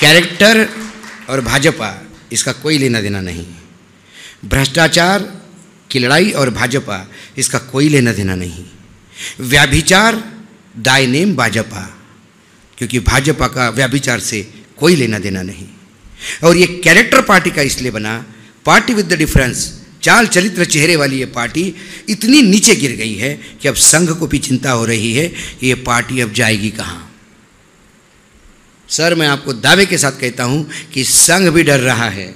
Character और भाजपा इसका कोई लेना देना नहीं। भ्रष्टाचार की लड़ाई और भाजपा इसका कोई लेना देना नहीं। व्याभिचार दाय नेम भाजपा, क्योंकि भाजपा का व्याभिचार से कोई लेना देना नहीं। और ये कैरेक्टर पार्टी का इसलिए बना, पार्टी विद द डिफरेंस, चाल चरित्र चेहरे वाली ये पार्टी इतनी नीचे गिर गई है कि अब संघ को भी चिंता हो रही है कि ये पार्टी अब जाएगी कहाँ। सर, मैं आपको दावे के साथ कहता हूँ कि संघ भी डर रहा है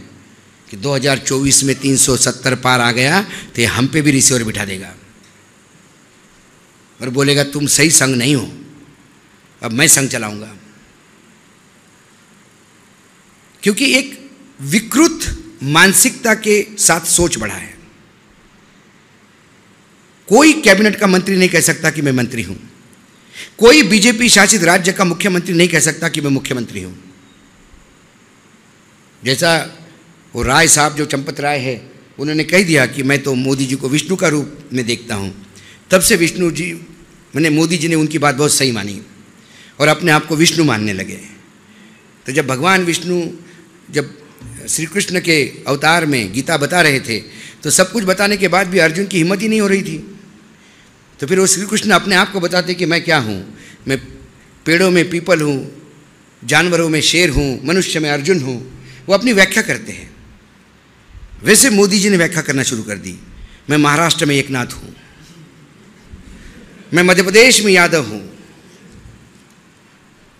कि 2024 में 370 पार आ गया तो ये हम पे भी रिसीवर बिठा देगा और बोलेगा तुम सही संघ नहीं हो, अब मैं संघ चलाऊंगा। क्योंकि एक विकृत मानसिकता के साथ सोच बढ़ा है। कोई कैबिनेट का मंत्री नहीं कह सकता कि मैं मंत्री हूं, कोई बीजेपी शासित राज्य का मुख्यमंत्री नहीं कह सकता कि मैं मुख्यमंत्री हूं। जैसा वो राय साहब जो चंपत राय है, उन्होंने कह दिया कि मैं तो मोदी जी को विष्णु का रूप में देखता हूं। तब से विष्णु जी, मैंने मोदी जी ने उनकी बात बहुत सही मानी और अपने आप को विष्णु मानने लगे। तो जब भगवान विष्णु जब श्री कृष्ण के अवतार में गीता बता रहे थे तो सब कुछ बताने के बाद भी अर्जुन की हिम्मत ही नहीं हो रही थी। तो फिर वो श्री कृष्ण अपने आप को बताते कि मैं क्या हूँ, मैं पेड़ों में पीपल हूँ, जानवरों में शेर हूँ, मनुष्य में अर्जुन हूँ। वो अपनी व्याख्या करते हैं। वैसे मोदी जी ने व्याख्या करना शुरू कर दी, मैं महाराष्ट्र में एकनाथ हूँ, मैं मध्य प्रदेश में यादव हूँ,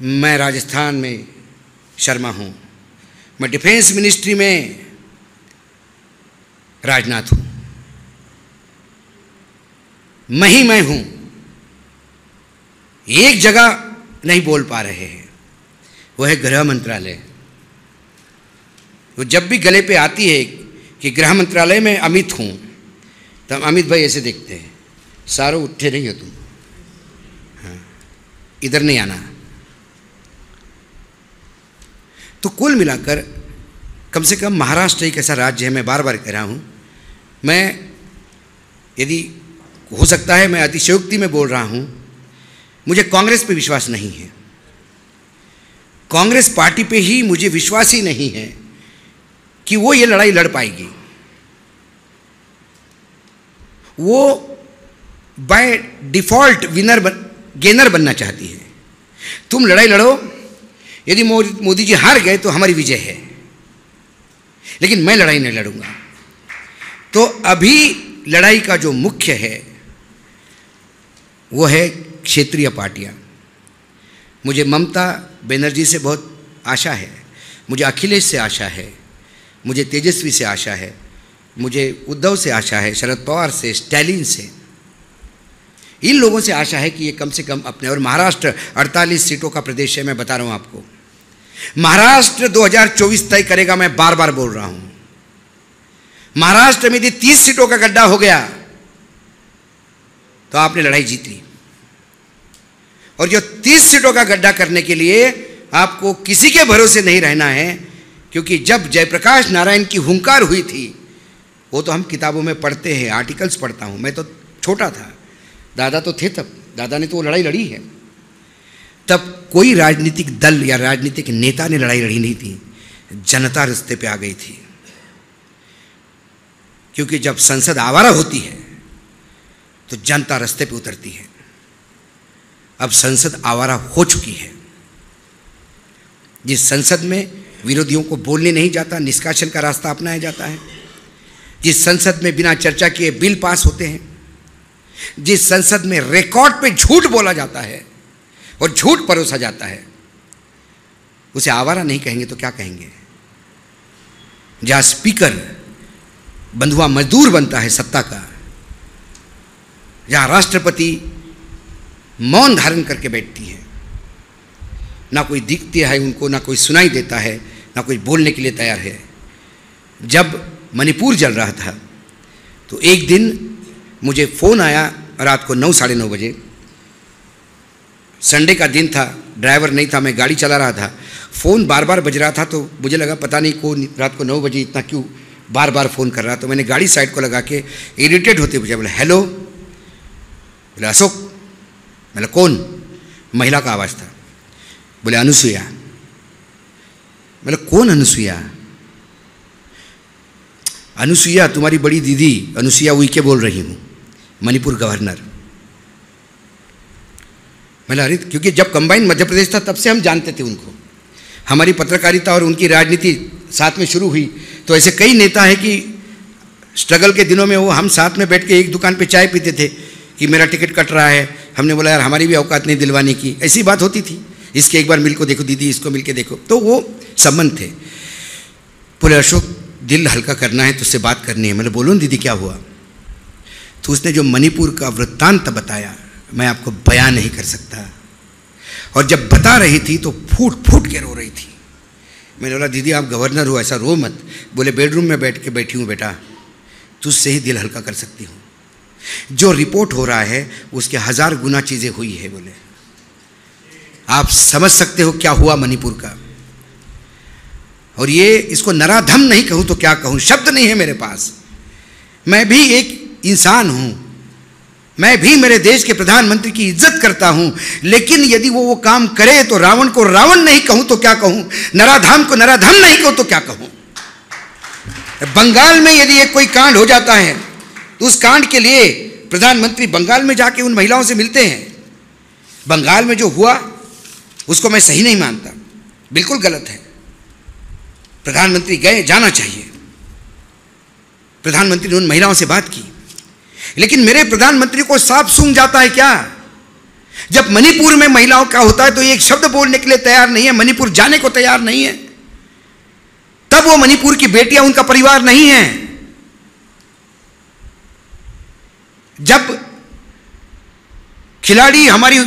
मैं राजस्थान में शर्मा हूँ, मैं डिफेंस मिनिस्ट्री में राजनाथ हूं, मैं हूं। एक जगह नहीं बोल पा रहे हैं, वो है गृह मंत्रालय। वो जब भी गले पे आती है कि गृह मंत्रालय में अमित हूं, तब अमित भाई ऐसे देखते हैं, सारों उठे नहीं हो तुम, हाँ, इधर नहीं आना। तो कुल मिलाकर कम से कम महाराष्ट्र एक ऐसा राज्य है, मैं बार बार कह रहा हूँ, मैं यदि हो सकता है मैं अतिशयोक्ति में बोल रहा हूँ, मुझे कांग्रेस पे विश्वास नहीं है। कांग्रेस पार्टी पे ही मुझे विश्वास ही नहीं है कि वो ये लड़ाई लड़ पाएगी। वो बाय डिफॉल्ट गेनर बनना चाहती है। तुम लड़ाई लड़ो, यदि मोदी जी हार गए तो हमारी विजय है, लेकिन मैं लड़ाई नहीं लड़ूंगा। तो अभी लड़ाई का जो मुख्य है वो है क्षेत्रीय पार्टियां। मुझे ममता बनर्जी से बहुत आशा है, मुझे अखिलेश से आशा है, मुझे तेजस्वी से आशा है, मुझे उद्धव से आशा है, शरद पवार से, स्टैलिन से, इन लोगों से आशा है कि ये कम से कम अपने, और महाराष्ट्र 48 सीटों का प्रदेश है, मैं बता रहा हूं आपको, महाराष्ट्र 2024 तय करेगा। मैं बार बार बोल रहा हूं, महाराष्ट्र में यदि 30 सीटों का गड्ढा हो गया तो आपने लड़ाई जीत ली। और जो 30 सीटों का गड्ढा करने के लिए आपको किसी के भरोसे नहीं रहना है, क्योंकि जब जयप्रकाश नारायण की हुंकार हुई थी, वो तो हम किताबों में पढ़ते हैं, आर्टिकल्स पढ़ता हूं, मैं तो छोटा था, दादा तो थे तब, दादा ने तो वो लड़ाई लड़ी है। तब कोई राजनीतिक दल या राजनीतिक नेता ने लड़ाई लड़ी नहीं थी, जनता रास्ते पे आ गई थी। क्योंकि जब संसद आवारा होती है तो जनता रास्ते पे उतरती है। अब संसद आवारा हो चुकी है। जिस संसद में विरोधियों को बोलने नहीं जाता, निष्कासन का रास्ता अपनाया जाता है, जिस संसद में बिना चर्चा किए बिल पास होते हैं, जिस संसद में रिकॉर्ड पे झूठ बोला जाता है और झूठ परोसा जाता है, उसे आवारा नहीं कहेंगे तो क्या कहेंगे? जहां स्पीकर बंधुआ मजदूर बनता है सत्ता का, जहां राष्ट्रपति मौन धारण करके बैठती है, ना कोई दिखती है उनको, ना कोई सुनाई देता है, ना कोई बोलने के लिए तैयार है। जब मणिपुर जल रहा था तो एक दिन मुझे फ़ोन आया रात को 9 साढ़े 9 बजे, संडे का दिन था, ड्राइवर नहीं था, मैं गाड़ी चला रहा था, फ़ोन बार बार बज रहा था, तो मुझे लगा पता नहीं कौन रात को 9 बजे इतना क्यों बार बार फ़ोन कर रहा। तो मैंने गाड़ी साइड को लगा के इरिटेट होते पूछा, बोले हेलो, बोले अशोक, बोले कौन? महिला का आवाज़ था। बोले अनुसुईया। मतलब कौन अनुसुईया? अनुसुईया तुम्हारी बड़ी दीदी अनुसुईया उइके बोल रही हूँ, मणिपुर गवर्नर। मतलब अरे क्योंकि जब कंबाइन मध्य प्रदेश था तब से हम जानते थे उनको, हमारी पत्रकारिता और उनकी राजनीति साथ में शुरू हुई। तो ऐसे कई नेता हैं कि स्ट्रगल के दिनों में वो हम साथ में बैठ के एक दुकान पे चाय पीते थे कि मेरा टिकट कट रहा है, हमने बोला यार हमारी भी औकात नहीं दिलवाने की, ऐसी बात होती थी। इसके एक बार मिल को देखो दीदी, इसको मिल के देखो, तो वो संबंध थे। बोले अशोक दिल हल्का करना है, तुझसे बात करनी है। मैंने बोलो दीदी क्या हुआ? तो उसने जो मणिपुर का वृत्तांत बताया मैं आपको बयान नहीं कर सकता। और जब बता रही थी तो फूट फूट के रो रही थी। मैंने बोला दीदी आप गवर्नर हो, ऐसा रो मत। बोले बेडरूम में बैठ के बैठी हूँ बेटा, तुझसे ही दिल हल्का कर सकती हूँ। जो रिपोर्ट हो रहा है उसके 1000 गुना चीज़ें हुई है। बोले आप समझ सकते हो क्या हुआ मणिपुर का। और ये इसको नराधम नहीं कहूँ तो क्या कहूँ, शब्द नहीं है मेरे पास। मैं भी एक इंसान हूँ, मैं भी मेरे देश के प्रधानमंत्री की इज्जत करता हूं, लेकिन यदि वो काम करे तो रावण को रावण नहीं कहूं तो क्या कहूं, नराधम को नराधम नहीं कहूं तो क्या कहूं। बंगाल में यदि एक कोई कांड हो जाता है तो उस कांड के लिए प्रधानमंत्री बंगाल में जाके उन महिलाओं से मिलते हैं। बंगाल में जो हुआ उसको मैं सही नहीं मानता, बिल्कुल गलत है। प्रधानमंत्री गए, जाना चाहिए। प्रधानमंत्री ने उन महिलाओं से बात की, लेकिन मेरे प्रधानमंत्री को साफ सूंघ जाता है क्या? जब मणिपुर में महिलाओं का होता है तो एक शब्द बोलने के लिए तैयार नहीं है, मणिपुर जाने को तैयार नहीं है। तब वो मणिपुर की बेटियां उनका परिवार नहीं है। जब खिलाड़ी हमारी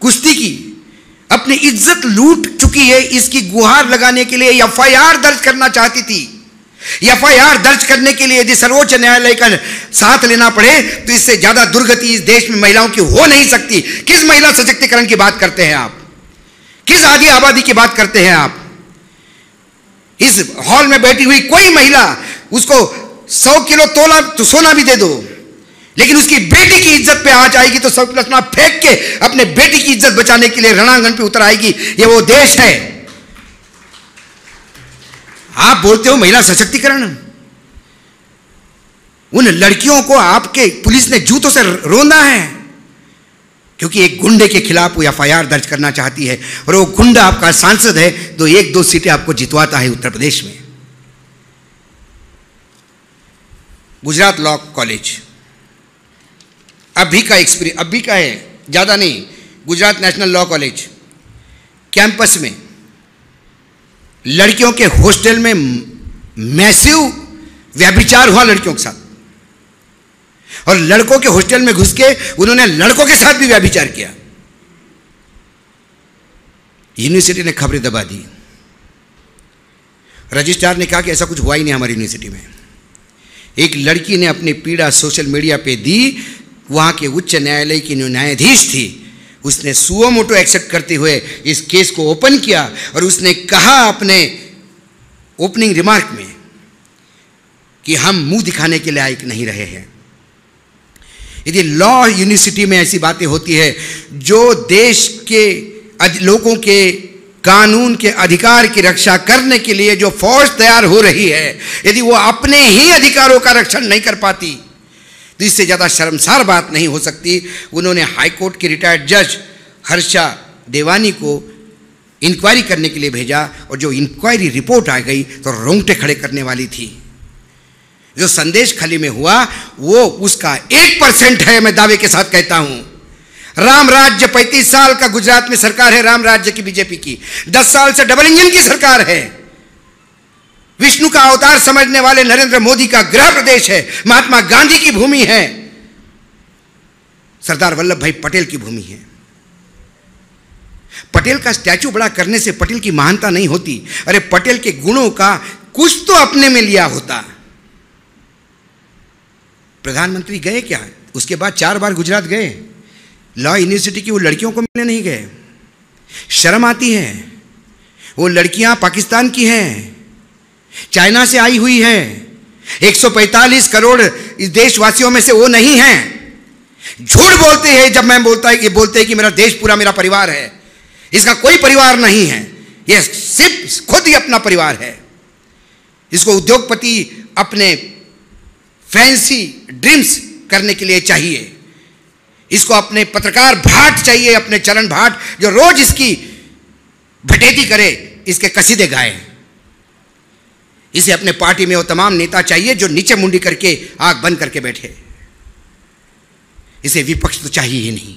कुश्ती की अपनी इज्जत लूट चुकी है, इसकी गुहार लगाने के लिए एफआईआर दर्ज करना चाहती थी। एफआईआर दर्ज करने के लिए यदि सर्वोच्च न्यायालय का साथ लेना पड़े तो इससे ज्यादा दुर्गति इस देश में महिलाओं की हो नहीं सकती। किस महिला सशक्तिकरण की बात करते हैं आप? किस आदि आबादी की बात करते हैं आप? इस हॉल में बैठी हुई कोई महिला, उसको 100 किलो तोला तो सोना भी दे दो, लेकिन उसकी बेटी की इज्जत पे आ जाएगी तो 100 किलो सोना फेंक के अपने बेटी की इज्जत बचाने के लिए रणांगण पे उतर आएगी। ये वो देश है। आप बोलते हो महिला सशक्तिकरण, उन लड़कियों को आपके पुलिस ने जूतों से रोंदा है क्योंकि एक गुंडे के खिलाफ वो एफआईआर दर्ज करना चाहती है और वो गुंडा आपका सांसद है तो 1-2 सीटें आपको जितवाता है उत्तर प्रदेश में। गुजरात लॉ कॉलेज अभी का एक्सपीरियंस, अभी का है, ज्यादा नहीं। Gujarat national law college campus में लड़कियों के हॉस्टल में मैसिव व्यभिचार हुआ लड़कियों के साथ, और लड़कों के हॉस्टल में घुस के उन्होंने लड़कों के साथ भी व्यभिचार किया। यूनिवर्सिटी ने खबरें दबा दी। रजिस्ट्रार ने कहा कि ऐसा कुछ हुआ ही नहीं हमारी यूनिवर्सिटी में। एक लड़की ने अपनी पीड़ा सोशल मीडिया पे दी। वहां के उच्च न्यायालय की न्यायाधीश थी, उसने सुओ मोटो एक्सेप्ट करते हुए इस केस को ओपन किया और उसने कहा अपने ओपनिंग रिमार्क में कि हम मुंह दिखाने के लायक नहीं रहे हैं। यदि लॉ यूनिवर्सिटी में ऐसी बातें होती है, जो देश के लोगों के कानून के अधिकार की रक्षा करने के लिए जो फौज तैयार हो रही है, यदि वो अपने ही अधिकारों का रक्षण नहीं कर पाती तो इससे ज़्यादा शर्मसार बात नहीं हो सकती। उन्होंने हाईकोर्ट के रिटायर्ड जज हर्षा देवानी को इंक्वायरी करने के लिए भेजा और जो इंक्वायरी रिपोर्ट आ गई तो रोंगटे खड़े करने वाली थी। जो संदेश खली में हुआ वो उसका 1% है, मैं दावे के साथ कहता हूं। राम राज्य 35 साल का गुजरात में सरकार है, राम राज्य की बीजेपी की 10 साल से डबल इंजन की सरकार है। विष्णु का अवतार समझने वाले नरेंद्र मोदी का गृह प्रदेश है, महात्मा गांधी की भूमि है, सरदार वल्लभ भाई पटेल की भूमि है। पटेल का स्टैचू बड़ा करने से पटेल की महानता नहीं होती। अरे पटेल के गुणों का कुछ तो अपने में लिया होता। प्रधानमंत्री गए क्या? उसके बाद 4 बार गुजरात गए। लॉ यूनिवर्सिटी की वो लड़कियों को मिलने नहीं गए। शर्म आती है। वो लड़कियां पाकिस्तान की हैं, चाइना से आई हुई है। 145 करोड़ इस देशवासियों में से वो नहीं हैं। झूठ बोलते हैं जब मैं बोलता है कि बोलते हैं कि मेरा देश पूरा मेरा परिवार है। इसका कोई परिवार नहीं है। यह सिर्फ खुद ही अपना परिवार है। इसको उद्योगपति अपने फैंसी ड्रीम्स करने के लिए चाहिए। इसको अपने पत्रकार भाट चाहिए, अपने चरण भाट, जो रोज इसकी भटेती करे, इसके कसीदे गाए। इसे अपने पार्टी में वो तमाम नेता चाहिए जो नीचे मुंडी करके आंख बंद करके बैठे। इसे विपक्ष तो चाहिए ही नहीं।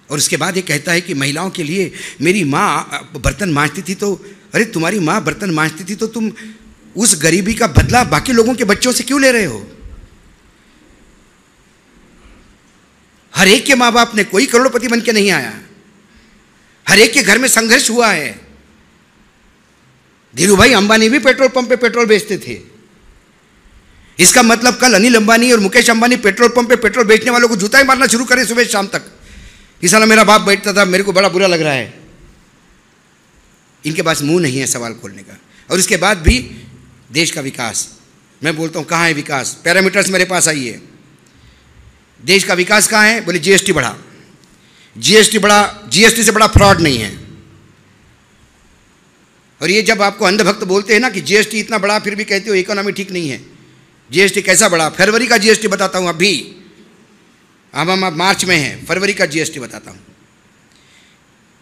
और उसके बाद ये कहता है कि महिलाओं के लिए, मेरी माँ बर्तन मांजती थी तो, अरे तुम्हारी माँ बर्तन मांजती थी तो तुम उस गरीबी का बदला बाकी लोगों के बच्चों से क्यों ले रहे हो? हर एक के माँ बाप ने, कोई करोड़पति बन के नहीं आया, हर एक के घर में संघर्ष हुआ है। धीरू भाई अंबानी भी पेट्रोल पंप पे पेट्रोल बेचते थे। इसका मतलब कल अनिल अंबानी और मुकेश अंबानी पेट्रोल पंप पे पेट्रोल बेचने वालों को जूता ही मारना शुरू करें सुबह शाम तक। इस साल मेरा बाप बैठता था, मेरे को बड़ा बुरा लग रहा है। इनके पास मुंह नहीं है सवाल खोलने का। और इसके बाद भी देश का विकास, मैं बोलता हूं कहाँ है विकास? पैरामीटर्स मेरे पास आइए। देश का विकास कहाँ है? बोले जीएसटी बढ़ा। जीएसटी बढ़ा, जीएसटी से बड़ा फ्रॉड नहीं है। और ये जब आपको अंधभक्त बोलते हैं ना कि जीएसटी इतना बड़ा, फिर भी कहते हो इकोनॉमी ठीक नहीं है। जीएसटी कैसा बढ़ा? फरवरी का जीएसटी बताता हूं अभी। अब हम मार्च में हैं, फरवरी का जीएसटी बताता हूं।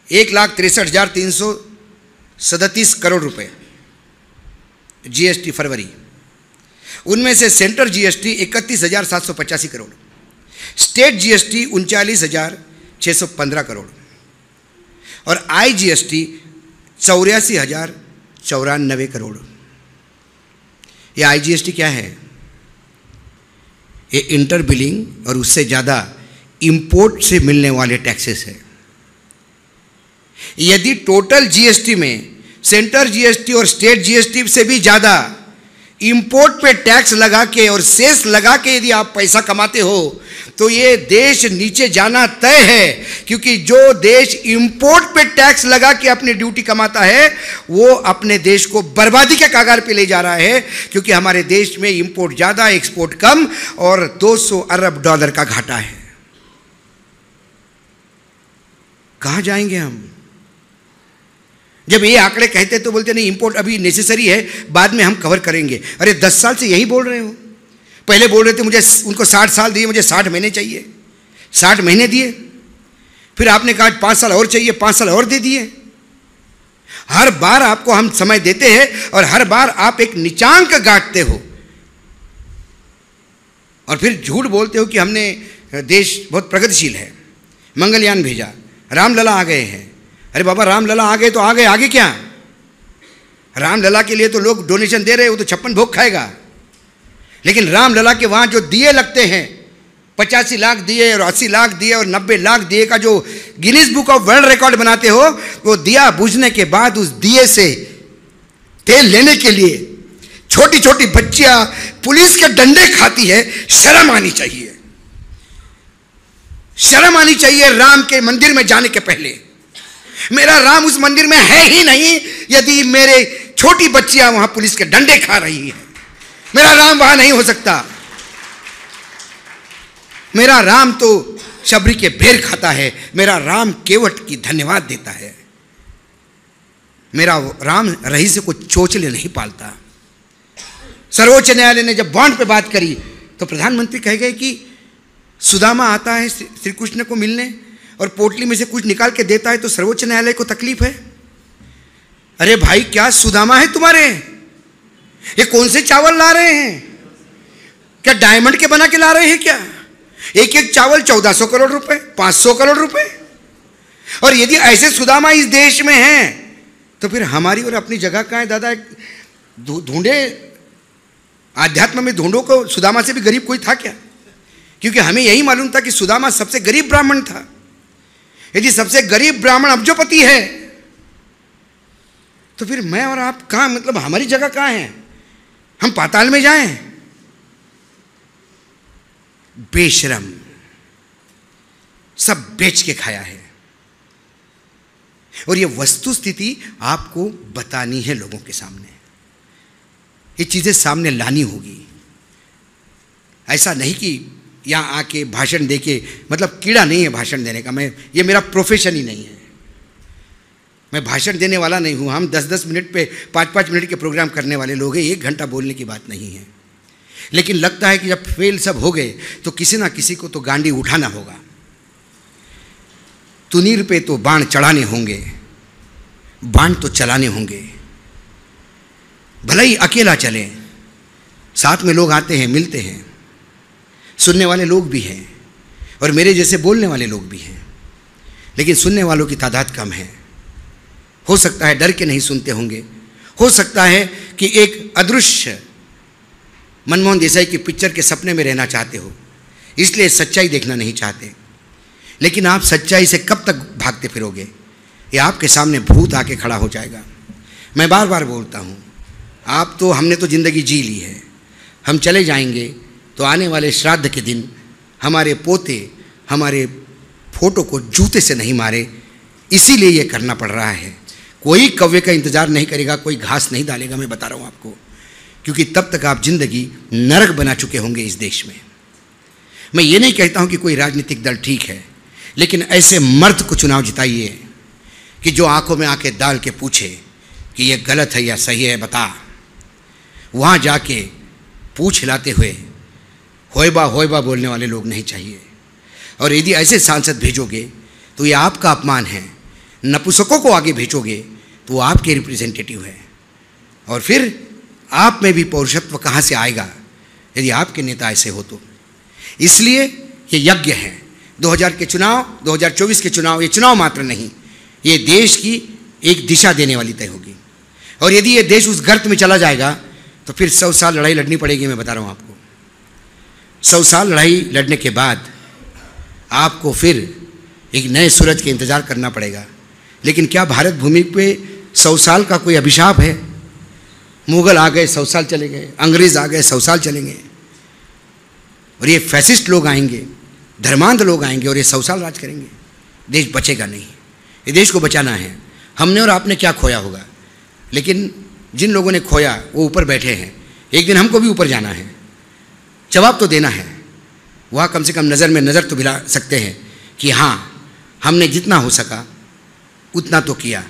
1,63,337 करोड़ रुपए जीएसटी फरवरी। उनमें से central GST 31,785 crore, state GST 39,615 crore और आईजीएसटी 84,094 करोड़। ये आईजीएसटी क्या है? ये इंटर बिलिंग और उससे ज़्यादा इंपोर्ट से मिलने वाले टैक्सेस है। यदि टोटल जीएसटी में सेंट्रल जीएसटी और स्टेट जीएसटी से भी ज़्यादा इंपोर्ट पे टैक्स लगा के और सेस लगा के यदि आप पैसा कमाते हो तो ये देश नीचे जाना तय है। क्योंकि जो देश इंपोर्ट पे टैक्स लगा के अपनी ड्यूटी कमाता है वो अपने देश को बर्बादी के कगार पे ले जा रहा है। क्योंकि हमारे देश में इंपोर्ट ज़्यादा, एक्सपोर्ट कम और 200 अरब डॉलर का घाटा है। कहाँ जाएंगे हम? जब ये आंकड़े कहते तो बोलते नहीं इंपोर्ट अभी नेसेसरी है, बाद में हम कवर करेंगे। अरे 10 साल से यही बोल रहे हो। पहले बोल रहे थे मुझे उनको 60 साल दिए, मुझे 60 महीने चाहिए, 60 महीने दिए। फिर आपने कहा 5 साल और चाहिए, 5 साल और दे दिए। हर बार आपको हम समय देते हैं और हर बार आप एक नीचांक गांठते हो और फिर झूठ बोलते हो कि हमने देश बहुत प्रगतिशील है, मंगलयान भेजा, रामलला आ गए हैं। अरे बाबा रामलला आ गए तो आ गए, आगे क्या? रामलला के लिए तो लोग डोनेशन दे रहे हैं, वो तो 56 भोग खाएगा। लेकिन रामलला के वहाँ जो दिए लगते हैं, 85 लाख दिए और 80 लाख दिए और 90 लाख दिए का जो Guinness book of world record बनाते हो, वो दिया बुझने के बाद उस दिए से तेल लेने के लिए छोटी छोटी बच्चियां पुलिस के डंडे खाती है। शर्म आनी चाहिए, शर्म आनी चाहिए। राम के मंदिर में जाने के पहले, मेरा राम उस मंदिर में है ही नहीं यदि मेरे छोटी बच्चियां वहां पुलिस के डंडे खा रही हैं। मेरा राम वहां नहीं हो सकता। मेरा राम तो शबरी के बेर खाता है। मेरा राम केवट की धन्यवाद देता है। मेरा राम रईस को चोचले नहीं पालता। सर्वोच्च न्यायालय ने जब बॉन्ड पे बात करी तो प्रधानमंत्री कह गए कि सुदामा आता है श्री कृष्ण को मिलने और पोटली में से कुछ निकाल के देता है तो सर्वोच्च न्यायालय को तकलीफ है। अरे भाई क्या सुदामा है तुम्हारे? ये कौन से चावल ला रहे हैं? क्या डायमंड के बना के ला रहे हैं क्या? एक एक चावल 1400 करोड़ रुपए, 500 करोड़ रुपए। और यदि ऐसे सुदामा इस देश में हैं तो फिर हमारी और अपनी जगह कहाँ है दादा? ढूंढे आध्यात्म में, ढूंढो को सुदामा से भी गरीब कोई था क्या? क्योंकि हमें यही मालूम था कि सुदामा सबसे गरीब ब्राह्मण था। यदि सबसे गरीब ब्राह्मण अब्जोपति है तो फिर मैं और आप कहाँ, मतलब हमारी जगह कहाँ है? हम पाताल में जाएं? बेशरम, सब बेच के खाया है। और ये वस्तु स्थिति आपको बतानी है लोगों के सामने। ये चीजें सामने लानी होगी। ऐसा नहीं कि यहाँ आके भाषण दे के, मतलब कीड़ा नहीं है भाषण देने का, ये मेरा प्रोफेशन ही नहीं है, मैं भाषण देने वाला नहीं हूँ। हम 10-10 मिनट पे 5-5 मिनट के प्रोग्राम करने वाले लोग हैं, 1 घंटा बोलने की बात नहीं है। लेकिन लगता है कि जब फेल सब हो गए तो किसी ना किसी को तो गांडी उठाना होगा, तुनीर पे तो बाण चढ़ाने होंगे, बाण तो चलाने होंगे। भले ही अकेला चले, साथ में लोग आते हैं, मिलते हैं, सुनने वाले लोग भी हैं और मेरे जैसे बोलने वाले लोग भी हैं, लेकिन सुनने वालों की तादाद कम है। हो सकता है डर के नहीं सुनते होंगे, हो सकता है कि एक अदृश्य मनमोहन देसाई की पिक्चर के सपने में रहना चाहते हो, इसलिए सच्चाई देखना नहीं चाहते। लेकिन आप सच्चाई से कब तक भागते फिरोगे? ये आपके सामने भूत आके खड़ा हो जाएगा। मैं बार बार बोलता हूँ, आप तो, हमने तो ज़िंदगी जी ली है, हम चले जाएंगे तो आने वाले श्राद्ध के दिन हमारे पोते हमारे फोटो को जूते से नहीं मारे, इसीलिए ये करना पड़ रहा है। कोई कौवे का इंतज़ार नहीं करेगा, कोई घास नहीं डालेगा, मैं बता रहा हूँ आपको, क्योंकि तब तक आप जिंदगी नरक बना चुके होंगे इस देश में। मैं ये नहीं कहता हूँ कि कोई राजनीतिक दल ठीक है, लेकिन ऐसे मर्द को चुनाव जिताइए कि जो आंखों में आके डाल के पूछे कि ये गलत है या सही है, बता। वहाँ जाके पूछ हिलाते हुए होयबा होयबा बोलने वाले लोग नहीं चाहिए। और यदि ऐसे सांसद भेजोगे तो ये आपका अपमान है। नपुंसकों को आगे भेजोगे तो वो आपके रिप्रेजेंटेटिव है, और फिर आप में भी पौरुषत्व कहाँ से आएगा यदि आपके नेता ऐसे हो तो। इसलिए ये यज्ञ है, 2000 के चुनाव, 2024 के चुनाव, ये चुनाव मात्र नहीं, ये देश की एक दिशा देने वाली तय होगी। और यदि ये देश उस गर्त में चला जाएगा तो फिर 100 साल लड़ाई लड़नी पड़ेगी। मैं बता रहा हूँ आपको, 100 साल लड़ाई लड़ने के बाद आपको फिर एक नए सूरज के इंतज़ार करना पड़ेगा। लेकिन क्या भारत भूमि पे 100 साल का कोई अभिशाप है? मुगल आ गए 100 साल चले गए, अंग्रेज़ आ गए 100 साल चलेंगे, और ये फैसिस्ट लोग आएंगे, धर्मांध लोग आएंगे और ये 100 साल राज करेंगे। देश बचेगा नहीं। ये देश को बचाना है। हमने और आपने क्या खोया होगा, लेकिन जिन लोगों ने खोया वो ऊपर बैठे हैं, एक दिन हमको भी ऊपर जाना है, जवाब तो देना है। वह कम से कम नज़र में नज़र तो मिला सकते हैं कि हाँ, हमने जितना हो सका उतना तो किया।